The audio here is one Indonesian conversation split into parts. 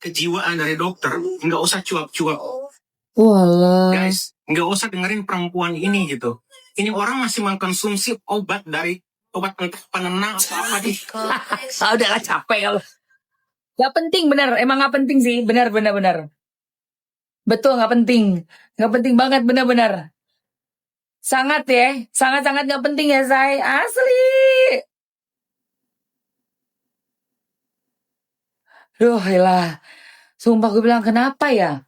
kejiwaan dari dokter, nggak usah cuap-cuap. Walah. Guys, nggak usah dengerin perempuan ini gitu. Ini orang masih mengkonsumsi obat entah penenang atau apa di. Udahlah capek kalau. Gak penting bener, emang gak penting sih, bener. Betul gak penting banget bener. Sangat gak penting ya say, asli. Duh lah, sumpah gue bilang kenapa ya?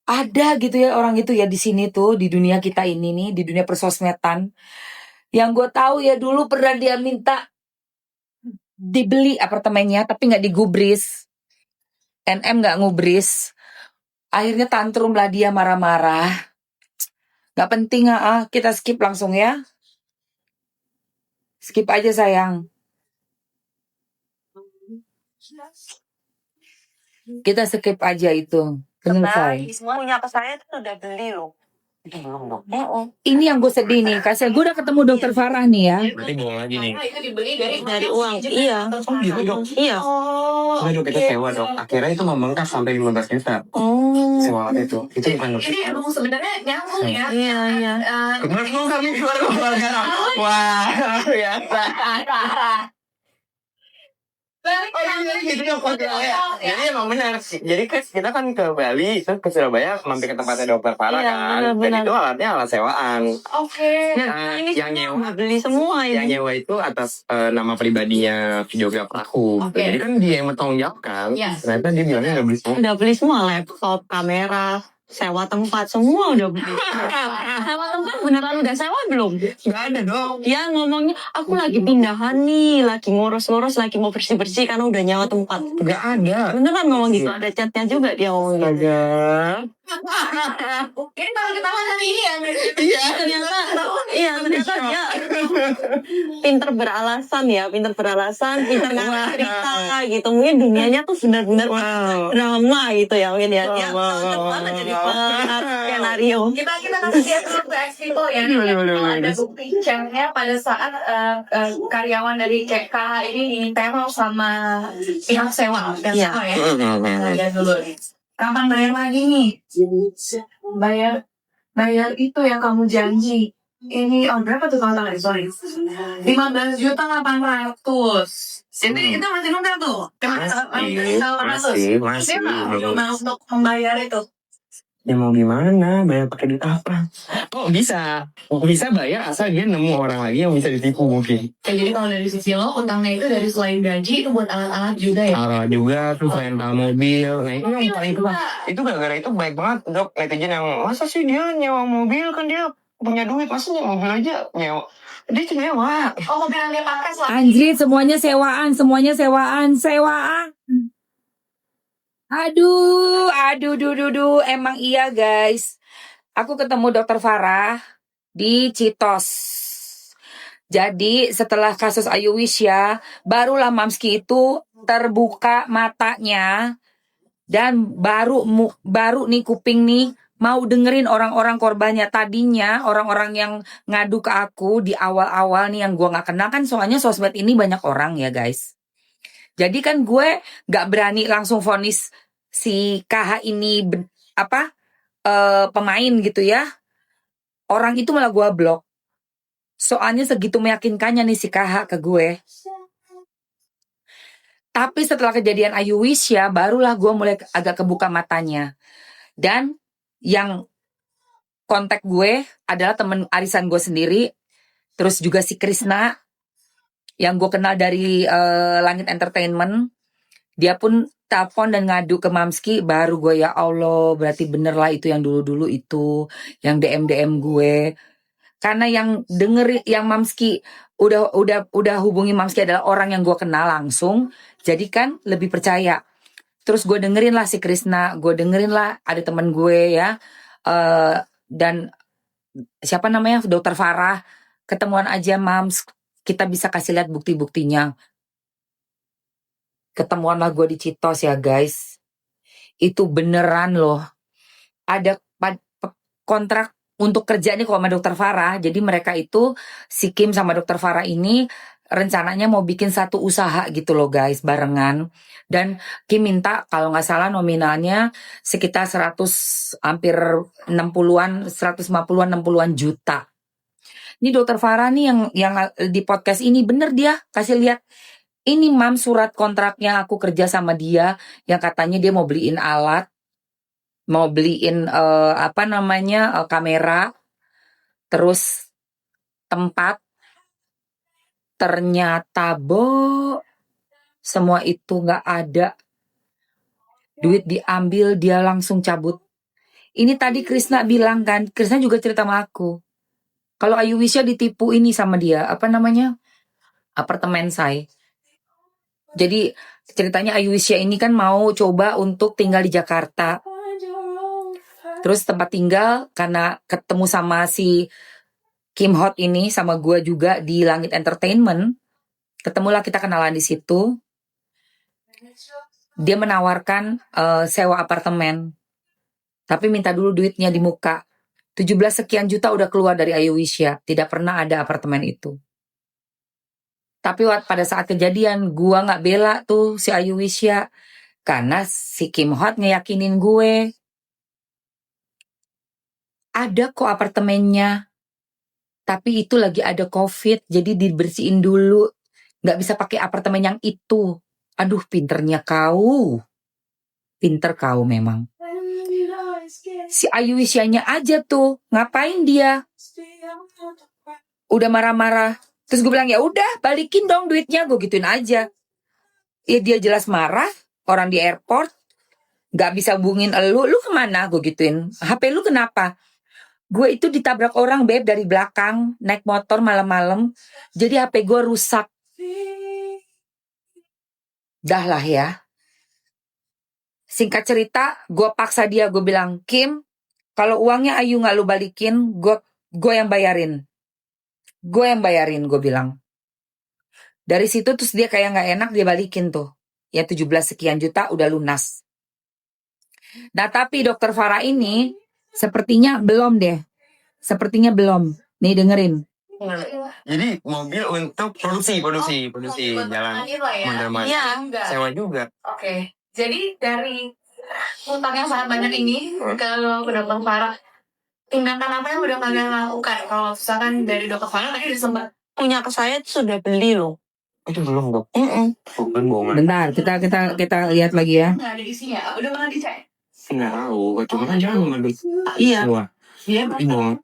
Ada gitu ya orang itu ya di sini tuh, di dunia kita ini nih, di dunia persosmedan. Yang gue tahu ya dulu pernah dia minta dibeli apartemennya tapi nggak digubris. NM nggak ngubris. Akhirnya tantrum lah dia marah-marah. Nggak penting kita skip langsung ya. Skip aja sayang. Kita skip aja itu. Bener say. Semua punya ke saya itu udah beli loh. Belum dong. Ini yang gue sedih nih. Kasih gue udah ketemu dokter Farah nih ya. Berarti bohong lagi nih. Itu dibeli Dari uang. Iya. Oh gitu dok. Iya. Soalnya dok kita sewa dok. Akhirnya itu membengkak sampai 15 juta. Sewa itu. Itu bukan dok. ini emang sebenarnya nyambung ya. Iya. Kemarin kami keluar sekarang. Wah, biasa. Gitu dong ya. Jadi emang benar. Jadi kita kan ke Bali, terus ke Surabaya mampir ke tempatnya dokter Farah Iya, kan. benar. Dan itu alatnya alat sewaan. Oke. Ini yang nyewa beli semua yang ini. nyewa itu atas nama pribadinya videografer aku. Oke. Jadi kan dia yang bertanggung jawab kan. Yes. Ternyata dia bilangnya udah beli semua. Udah beli semua, laptop, kamera, sewa tempat, semua udah beli. Sewa tempat beneran udah sewa belum? Gak ada dong. Dia ngomongnya, aku lagi pindahan nih, lagi ngurus-ngurus, lagi mau bersih-bersih karena udah nyewa tempat. Gak ada. Beneran ngomong gitu, ada chatnya juga dia ngomong gitu. Astaga. Ini baru ketahuan hari ini ya. Iya. Ternyata dia pinter beralasan, pinter ngasih cerita gitu. Mungkin dunianya tuh benar-benar drama gitu ya mungkin ya. Dia cocok banget jadi skenario. Kita kasih lihat dulu ke Expo ya. Ada bukti chatnya pada saat karyawan dari KH ini diteror sama pihak sewa. Iya. Kita lihat dulu nih. Kapan bayar lagi nih? Bayar itu yang kamu janji. Ini berapa tuh kalau nggak sorry? 15.800.000. Ini itu masih nundar tuh. Masih. Cuma untuk membayar itu. Ya mau gimana? Bayar pakai duit apa? Kok bisa? Bisa bayar asal dia nemu orang lagi yang bisa ditipu mungkin. Jadi kalau dari sisi lo, utangnya itu dari selain gaji itu buat alat-alat juga ya? Alat juga, terus rental mobil. Nah itu yang paling itu lah. Itu gara-gara itu baik banget dok netizen yang masa sih dia nyewa mobil kan dia punya duit, masa nyewa mobil aja nyewa. Dia cuma nyewa. Oh, mobil yang dia pakai selama Anjir, semuanya sewaan. Aduh, emang iya guys. Aku ketemu dokter Farah di Citos. Jadi setelah kasus Ayuwisya, barulah Mamski itu terbuka matanya dan baru nih kuping nih mau dengerin orang-orang korbannya. Tadinya orang-orang yang ngadu ke aku di awal-awal nih yang gue nggak kenal kan, soalnya sosmed ini banyak orang ya guys. Jadi kan gue gak berani langsung vonis si KH ini pemain gitu ya. Orang itu malah gue blok. Soalnya segitu meyakinkannya nih si KH ke gue. Tapi setelah kejadian Ayuwisya barulah gue mulai agak kebuka matanya. Dan yang kontak gue adalah temen arisan gue sendiri. Terus juga si Krisna yang gue kenal dari Langit Entertainment. Dia pun telepon dan ngadu ke Mamski. Baru gue ya Allah, berarti bener lah itu yang dulu-dulu itu, yang DM gue. Karena yang Mamski udah hubungi Mamski adalah orang yang gue kenal langsung. Jadi kan lebih percaya. Terus gue dengerin lah si Krisna, gue dengerin lah ada temen gue ya, dan siapa namanya dokter Farah. Ketemuan aja Mams, kita bisa kasih lihat bukti-buktinya. Ketemuan lah gue di Citos ya guys. Itu beneran loh. Ada kontrak untuk kerja nih kalau sama dokter Farah. Jadi mereka itu, si Kim sama dokter Farah ini rencananya mau bikin satu usaha gitu loh guys, barengan. Dan Kim minta kalau nggak salah nominalnya sekitar 100, hampir 60-an, 150-an, 60-an juta. Ini Dokter Farah nih yang di podcast ini bener dia kasih lihat. Ini mam surat kontraknya aku kerja sama dia yang katanya dia mau beliin alat, mau beliin kamera, terus tempat. Ternyata semua itu nggak ada. Duit diambil, dia langsung cabut. Ini tadi Krisna bilang kan, Krisna juga cerita sama aku. Kalau Ayu Wisya ditipu ini sama dia, apartemen saya. Jadi ceritanya Ayu Wisya ini kan mau coba untuk tinggal di Jakarta. Terus tempat tinggal karena ketemu sama si Kim Hot ini sama gue juga di Langit Entertainment. Ketemulah, kita kenalan di situ. Dia menawarkan sewa apartemen. Tapi minta dulu duitnya di muka. 17 sekian juta udah keluar dari Ayu Wisya. Tidak pernah ada apartemen itu. Tapi pada saat kejadian, gue gak bela tuh si Ayu Wisya. Karena si Kim Hot ngeyakinin gue. Ada kok apartemennya. Tapi itu lagi ada COVID, jadi dibersihin dulu. Gak bisa pakai apartemen yang itu. Aduh, pinternya kau. Pinter kau memang. Si Ayu Wisyanya aja tuh, ngapain dia? Udah marah-marah. Terus gue bilang, ya udah balikin dong duitnya, gue gituin aja. Ya dia jelas marah, orang di airport. Gak bisa hubungin lu kemana? Gue gituin. HP lu kenapa? Gue itu ditabrak orang beb dari belakang, naik motor malam-malam. Jadi HP gue rusak. Dah lah ya. Singkat cerita, gue paksa dia, gue bilang, Kim, kalau uangnya Ayu gak lu balikin, gue yang bayarin. Gue yang bayarin, gue bilang. Dari situ terus dia kayak gak enak, dia balikin tuh. Ya 17 sekian juta udah lunas. Nah tapi Dokter Farah ini sepertinya belum deh. Sepertinya belum. Nih dengerin. Jadi mobil untuk produksi jalan mondar-mandir. Iya. Sewa juga. Oke. Jadi dari utang yang sangat banyak ini, kalau ke Dokter Farah, tindakan apa yang udah kalian lakukan? Kalau misalkan dari Dokter Farah tadi udah sempat Punya ke saya itu sudah beli loh. Itu belum dok. Bukan bohongan. Bentar, kita lihat lagi ya. nggak ada isinya. Udah pernah dicek? Nggak tahu. Cuma kan jangan ngambil. Iya. Wah, Iya. tapi bohong.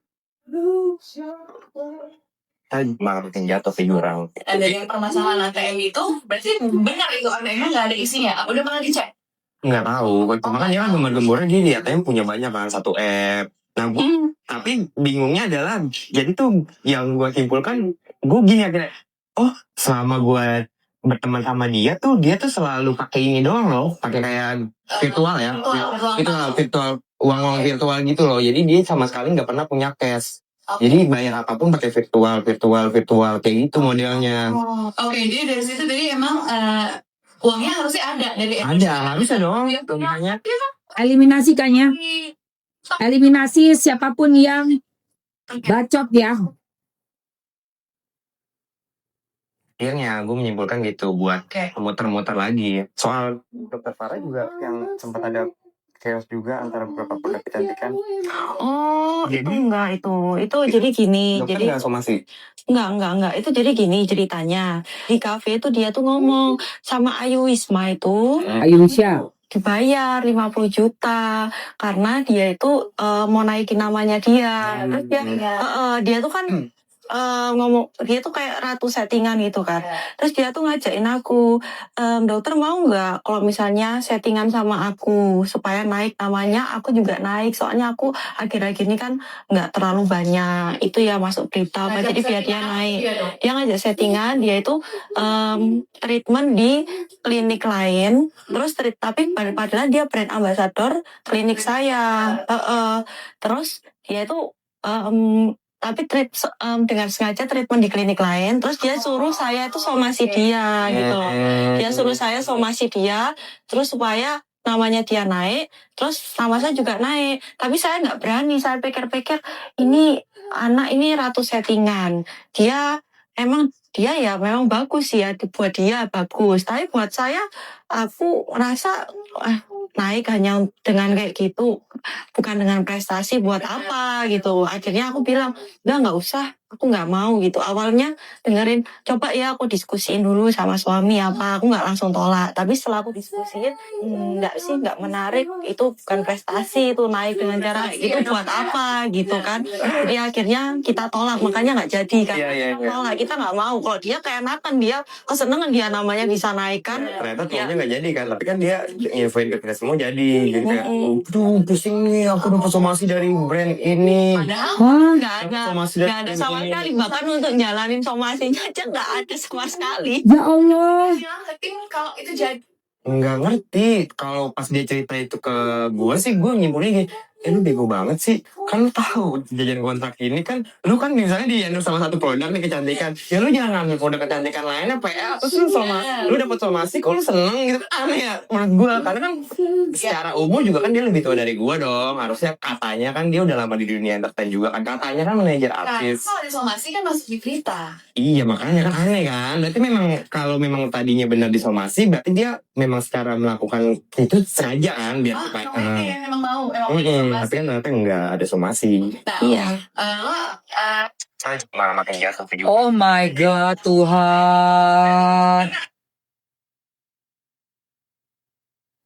Tadi malah bikin jatuh ke jurang. Dari permasalahan ATM itu, berarti benar itu ATM-nya nggak ada isinya. Udah pernah dicek? Nggak tahu. Cuma kan dia kan gembar-gembornya dia di ATM punya banyak kan, satu app. Nah, tapi bingungnya adalah, jadi tuh yang gue simpulkan, gue gini akhirnya, oh selama gue berteman sama dia tuh selalu pakai ini doang loh, pakai kayak virtual ya, virtual uang virtual gitu loh. Jadi dia sama sekali nggak pernah punya cash. Jadi bayar apapun pakai virtual kayak gitu modelnya. Oke, jadi dari situ jadi emang uangnya harusnya ada dari Ada, harusnya dong. Tulisannya. Eliminasi kan ya. Eliminasi siapapun yang bacot ya. Akhirnya gue menyimpulkan gitu buat Oke. muter-muter lagi. Soal Dokter Farah juga yang sempat ada chaos juga antara beberapa produk kecantikan. Oh, Jadi? itu enggak itu. Itu jadi gini. Dokter Jadi nggak somasi? enggak. Itu jadi gini ceritanya. Di kafe itu dia tuh ngomong sama Ayu Wisma itu Ayu Wisya. dibayar 50 juta karena dia itu mau naikin namanya dia. Terus dia tuh kan ngomong, dia tuh kayak ratu settingan gitu kan. Terus dia tuh ngajakin aku, dokter mau nggak kalau misalnya settingan sama aku supaya naik namanya, aku juga naik. Soalnya aku akhir-akhir ini kan nggak terlalu banyak itu ya masuk berita, jadi biar dia naik. Dia ngajak settingan, dia itu treatment di klinik lain, terus tapi padahal dia brand ambassador klinik saya. Terus dia itu tapi dengan sengaja treatment di klinik lain, terus dia suruh saya itu somasi dia gitu. Dia suruh saya somasi dia, terus supaya namanya dia naik, terus nama saya juga naik. Tapi saya nggak berani, saya pikir-pikir ini anak ini ratu settingan. Dia emang dia ya memang bagus sih ya, buat dia bagus. Tapi buat saya, aku rasa naik hanya dengan kayak gitu, bukan dengan prestasi buat apa gitu. Akhirnya aku bilang, nggak usah, aku nggak mau gitu. Awalnya dengerin, coba ya aku diskusiin dulu sama suami apa, aku nggak langsung tolak. Tapi setelah aku diskusiin, nggak sih, nggak menarik, itu bukan prestasi, itu naik dengan cara itu buat apa gitu kan. Jadi akhirnya kita tolak, makanya nggak jadi kan. Iya, iya, Kita iya. tolak, kita nggak mau. Kalau dia keenakan, dia kesenengan, dia namanya bisa naik kan. Ternyata Ya. tolongnya nggak jadi kan, tapi kan dia infoin ke kita semua jadi. Jadi kayak, aduh pusing nih, aku dapat somasi dari brand ini. Padahal nggak ada, Somasi nggak ada sama ini. sekali. Bahkan untuk jalanin somasinya aja nggak ada sama sekali. Ya Allah. Marketing kalau itu jadi Nggak ngerti. Kalau pas dia cerita itu ke gue sih, gue nyimpulnya gini, lu bego banget sih. Kan lu tahu jajan kontrak ini kan, lu kan misalnya di endorse sama satu produk nih kecantikan, ya lu jangan ngambil produk kecantikan lainnya PL, terus lu dapet somasi, kok lu seneng gitu, aneh ya menurut gue. Karena kan secara umum juga kan dia lebih tua dari gue dong. Harusnya katanya kan dia udah lama di dunia entertain juga kan, katanya kan manajer artis. kalau ada somasi kan masuk di berita. Iya makanya kan aneh kan. Berarti memang kalau memang tadinya benar disomasi, berarti dia memang secara melakukan itu sengaja kan biar supaya. Kalau ini yang memang mau, emang Tapi kan ternyata nggak ada somasi. Nah, Iya. lo Malah makin jatuh juga. Oh my God, Tuhan.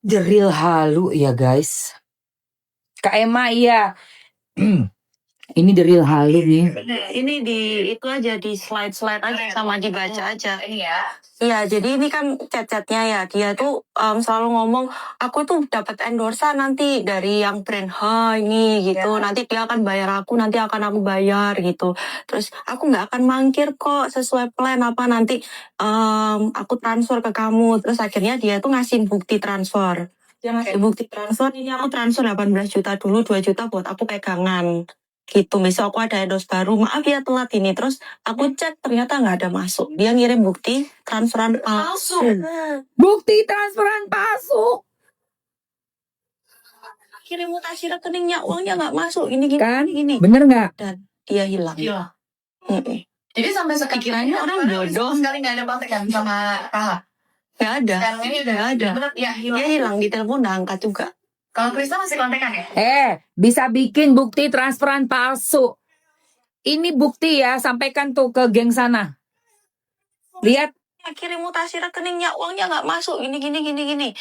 The real halu ya guys. Kak Emma iya. Ini the real halu nih. Ini di itu aja, di slide aja sama dibaca aja. ini ya. Iya, jadi ini kan chat-chatnya ya. Dia tuh selalu ngomong, aku tuh dapat endorse nanti dari yang brand H ini gitu. Nanti dia akan bayar aku, nanti akan aku bayar gitu. Terus aku nggak akan mangkir kok sesuai plan apa nanti aku transfer ke kamu. Terus akhirnya dia tuh ngasih bukti transfer. Dia ngasih bukti transfer, ini aku transfer 18 juta dulu, 2 juta buat aku pegangan. Gitu, besok aku ada endorse baru, maaf ya telat ini. Terus aku cek ternyata nggak ada masuk. Dia ngirim bukti transferan palsu. Bukti transferan palsu. Kirim mutasi rekeningnya, uangnya nggak masuk. Ini gini, Kan? gini. Bener nggak? Dan dia hilang. Gila. Mm-mm. Jadi sampai sekarang Pikirannya orang bodoh. sekali nggak ada kontekan sama kakak. Nggak ada. Sekarang ini udah Nggak ada. bener ya hilang. Dia hilang, di telepon nggak angkat juga. Kalau Krista masih kontekan ya? Bisa bikin bukti transferan palsu. Ini bukti ya, sampaikan tuh ke geng sana. Lihat. Ya, kirim mutasi rekeningnya, uangnya nggak masuk. Ini gini.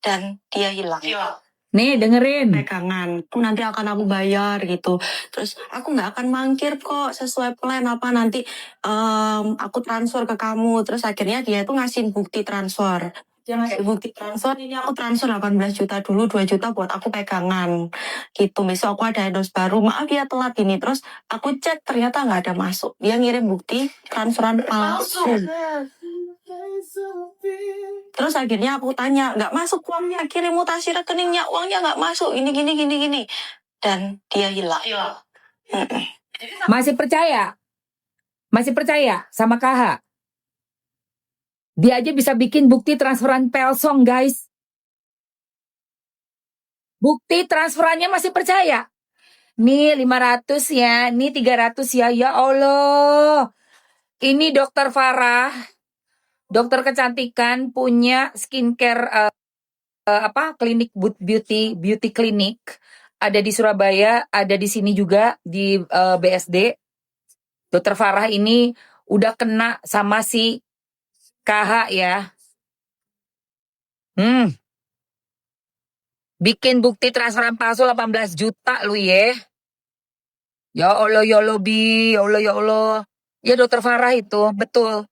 Dan dia hilang. Gila. Nih dengerin. Pegangan, nanti akan aku bayar gitu. Terus aku nggak akan mangkir kok sesuai plan apa nanti aku transfer ke kamu. Terus akhirnya dia tuh ngasih bukti transfer. Dia ngasih bukti transfer, ini aku transfer 18 juta dulu, 2 juta buat aku pegangan. Gitu, besok aku ada endorse baru, maaf ya telat ini. Terus aku cek ternyata nggak ada masuk. Dia ngirim bukti transferan palsu. Terus akhirnya aku tanya, nggak masuk uangnya, kirim mutasi rekeningnya, uangnya nggak masuk, ini gini. Dan dia hilang. Masih percaya? Masih percaya sama KH? Dia aja bisa bikin bukti transferan Pelsong, guys. Bukti transferannya masih percaya? Nih 500 ya, nih 300 ya. Ya Allah. Ini Dokter Farah, dokter kecantikan, punya skincare klinik beauty klinik. Ada di Surabaya, ada di sini juga di BSD. Dokter Farah ini udah kena sama si KH ya. Bikin bukti transferan palsu 18 juta lu ya. Ya Allah, ya Allah, Bi. Ya Allah, ya Allah. Ya Dokter Farah itu, betul.